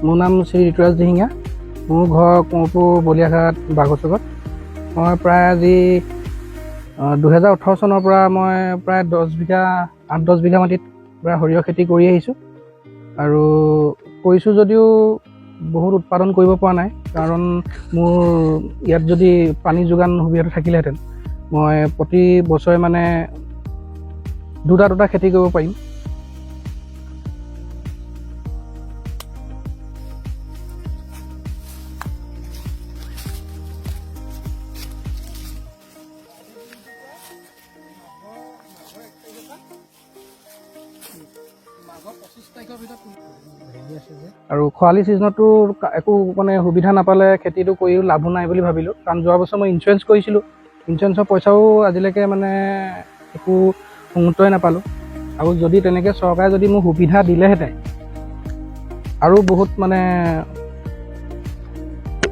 মোৰ নাম শ্ৰী ঋতুৰাজ দিহিঙীয়া। মোৰ ঘৰ কোঁৱৰপুৰ বলিয়াঘাট বাঘচুকত। মই প্ৰায় আজি 2018 চনৰ পৰা মই প্ৰায় 8-10 বিঘা মাটিত প্ৰায় সৰিয়হ খেতি কৰি আহিছোঁ। আৰু কৰিছোঁ যদিও বহুত উৎপাদন কৰিব পৰা নাই, কাৰণ মোৰ ইয়াত যদি পানী যোগান সুবিধাটো থাকিলেহেঁতেন মই প্ৰতি বছৰে মানে দুটা খেতি কৰিব পাৰিম। আৰু খৰালি ছিজনতো একো মানে সুবিধা নাপালে খেতিটো কৰিও লাভো নাই বুলি ভাবিলোঁ, কাৰণ যোৱা বছৰ মই ইঞ্চুৰেঞ্চ কৰিছিলোঁ। ইঞ্চুৰেঞ্চৰ পইচাও আজিলৈকে মানে একো মুহূৰ্তই নাপালোঁ। আৰু যদি তেনেকৈ চৰকাৰে যদি মোক সুবিধা দিলেহেঁতেন আৰু বহুত মানে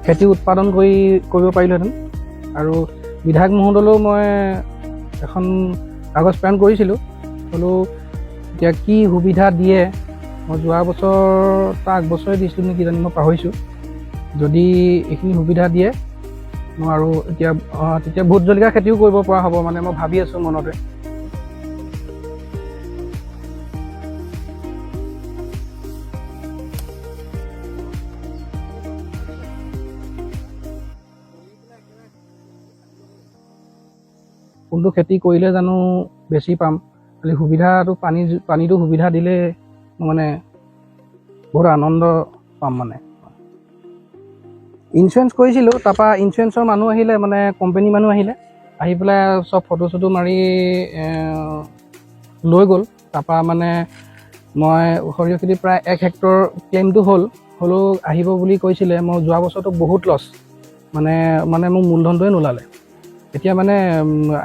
খেতি উৎপাদন কৰিব পাৰিলোহেঁতেন। আৰু বিধায়ক মহোদয়লৈও মই এখন কাগজ প্ৰেৰণ কৰিছিলোঁ, হ'লেও এতিয়া কি সুবিধা দিয়ে। মই যোৱা বছৰ তাৰ আগবছৰে দিছিলোঁ নেকি জানি, মই পাহৰিছোঁ। যদি এইখিনি সুবিধা দিয়ে মই আৰু তেতিয়া ভোট জলকীয়া খেতিও কৰিব পৰা হ'ব, মানে মই ভাবি আছোঁ মনতে। কোনটো খেতি কৰিলে জানো বেছি পাম, খালি সুবিধাটো পানীটো সুবিধা দিলে মানে বহুত আনন্দ পাম। মানে ইঞ্চুৰেঞ্চ কৰিছিলোঁ, তাৰপৰা ইঞ্চুৰেঞ্চৰ মানুহ আহিলে, মানে কোম্পানী মানুহ আহি পেলাই চব ফটো চটো মাৰি লৈ গ'ল। তাৰপৰা মানে মই সৰিয়হ খেতি প্ৰায় 1 হেক্টৰ ক্লেইমটো হ'লেও আহিব বুলি কৈছিলে। মই যোৱা বছৰটো বহুত লছ, মানে মোৰ মূলধনটোৱে নোলালে। এতিয়া মানে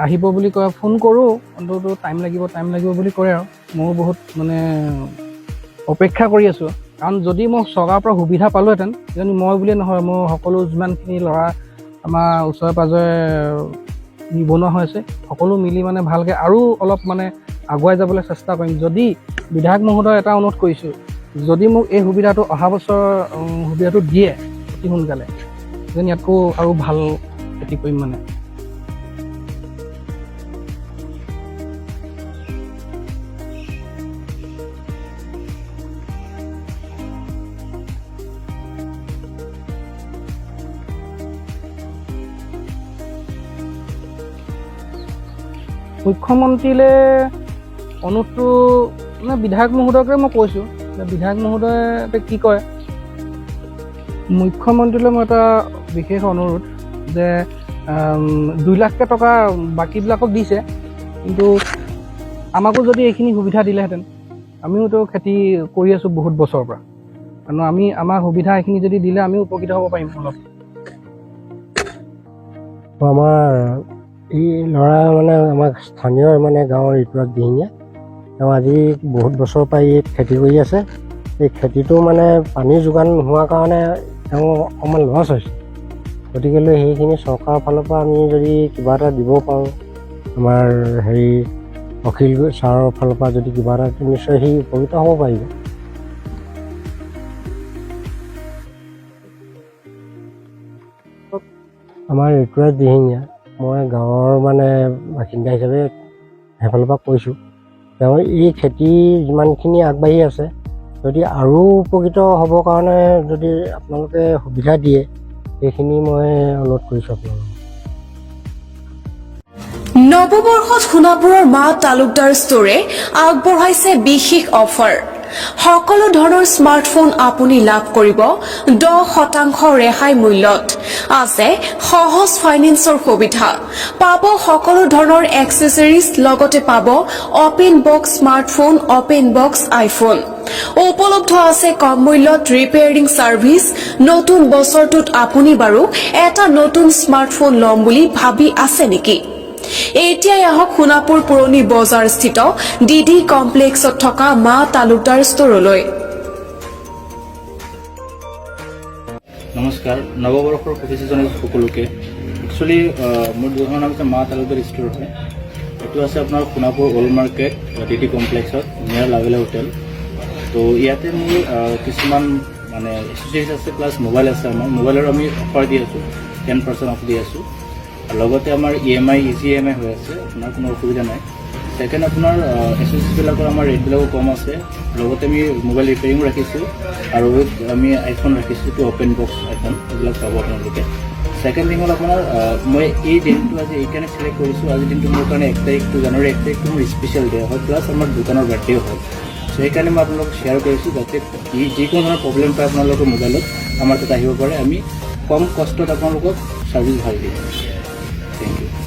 আহিব বুলি কয়, ফোন কৰোঁ, অন্ততঃ টাইম লাগিব বুলি কয়। আৰু ময়ো বহুত মানে অপেক্ষা কৰি আছোঁ, কাৰণ যদি মই চৰকাৰৰ পৰা সুবিধা পালোহেঁতেন, কিয়নো মই বুলিয়ে নহয়, মোৰ সকলো যিমানখিনি ল'ৰা আমাৰ ওচৰে পাঁজৰে নিবনুৱা হৈ আছে, সকলো মিলি মানে ভালকৈ আৰু অলপ মানে আগুৱাই যাবলৈ চেষ্টা কৰিম। যদি বিধায়ক মহোদয় এটা অনুৰোধ কৰিছোঁ, যদি মোক এই সুবিধাটো অহা বছৰ সুবিধাটো দিয়ে অতি সোনকালে, যেন ইয়াতকৈ আৰু ভাল খেতি কৰিম। মানে মুখ্যমন্ত্ৰীলৈ অনুৰোধটো মানে বিধায়ক মহোদয়কে মই কৈছোঁ। বিধায়ক মহোদয়ে কি কয়, মুখ্যমন্ত্ৰীলৈ মই এটা বিশেষ অনুৰোধ যে 2 লাখ টকা বাকীবিলাকক দিছে, কিন্তু আমাকো যদি এইখিনি সুবিধা দিলেহেঁতেন, আমিওতো খেতি কৰি আছোঁ বহুত বছৰৰ পৰা, কাৰণ আমাৰ সুবিধা এইখিনি যদি দিলে আমি উপকৃত হ'ব পাৰিম অলপ। আমাৰ এই ল'ৰা মানে আমাৰ স্থানীয় মানে গাঁৱৰ ঋতুৰাজ দিহিঙীয়া, তেওঁ আজি বহুত বছৰৰ পৰা এই খেতি কৰি আছে। এই খেতিটো মানে পানী যোগান নোহোৱাৰ কাৰণে তেওঁ অকণমান লছ হৈছে। গতিকেলৈ সেইখিনি চৰকাৰৰ ফালৰ পৰা আমি যদি কিবা এটা দিব পাৰোঁ, আমাৰ অখিল ছাৰৰ ফালৰ পৰা যদি কিবা এটা, নিশ্চয় সি উপকৃত হ'ব পাৰিব। আমাৰ ঋতুৰাজ দিহিঙীয়া, মই গাঁৱৰ মানে বাসিন্দা হিচাপে সেইফালৰ পৰা কৈছোঁ, তেওঁ এই খেতি যিমানখিনি আগবাঢ়ি আছে, যদি আৰু উপকৃত হ'বৰ কাৰণে যদি আপোনালোকে সুবিধা দিয়ে, সেইখিনি মই অনুৰোধ কৰিছোঁ আপোনালোকক। নৱবৰ্ষত সোণাপুৰৰ মা তালুকদাৰ ষ্ট'ৰে আগবঢ়াইছে বিশেষ অফাৰ। সকলো ধৰণৰ স্মাৰ্টফোন আপুনি লাভ কৰিব 10% ৰেহাই মূল্যত। আছে সহজ ফাইনেন্সৰ সুবিধা, পাব সকলো ধৰণৰ এক্সেসৰিজ, লগতে পাব open box smartphone, open box iPhone. উপলব্ধ আছে কম মূল্যত ৰিপেয়াৰিং ছাৰ্ভিচ। নতুন বছৰটোত আপুনি বাৰু এটা নতুন স্মাৰ্টফোন ল'ম বুলি ভাবি আছে নেকি? এতিয়াই আহক সোণাপুৰ পুৰণি বজাৰ স্থিত ডিডি কমপ্লেক্সত থকা মা তালুকদাৰ ষ্ট'ৰলৈ। নমস্কাৰ, নৱবৰ্ষৰ শুভেচ্ছা জনাইছোঁ সকলোকে। একচুৱেলি মোৰ দোকানৰ নাম হৈছে মা তালুকদাৰ ষ্ট'ৰ হয়। এইটো আছে আপোনাৰ সোণাপুৰ অল্ড মাৰ্কেট ডিডি কমপ্লেক্সত নিয়াৰ লাভেলা হোটেল। তো ইয়াতে মোৰ কিছুমান মানে এচেছৰিজ আছে প্লাছ মোবাইল আছে। আমাৰ মোবাইলৰ আমি অফাৰ দি আছোঁ, 10% অফ দি আছোঁ। আৰু লগতে আমাৰ EMI ইজি EMI হৈ আছে, আপোনাৰ কোনো অসুবিধা নাই। ছেকেণ্ড আপোনাৰ এচেছৰিজবিলাকৰ আমাৰ ৰেটবিলাকো কম আছে। লগতে আমি মোবাইল ৰিপেয়াৰিঙো ৰাখিছোঁ আৰু আমি আইফোন ৰাখিছোঁ, টু অ'পেন বক্স আইফোন, এইবিলাক পাব আপোনালোকে। ছেকেণ্ড থিং হ'ল আপোনাৰ মই এই দিনটো আজি এইকাৰণে চিলেক্ট কৰিছোঁ, আজিৰ দিনটো মোৰ কাৰণে 1 তাৰিখটো জানুৱাৰী 1 তাৰিখটো মোৰ স্পেচিয়েল ডে হয়, প্লাছ আমাৰ দোকানৰ বাৰ্থডেও হয়। চ' সেইকাৰণে মই আপোনালোকক শ্বেয়াৰ কৰিছোঁ যাতে যিকোনো ধৰণৰ প্ৰব্লেম পায় আপোনালোকৰ মোবাইলত আমাৰ তাত আহিব পাৰে। আমি কম কষ্টত আপোনালোকক ছাৰ্ভিচ ভাল দিম। Thank U.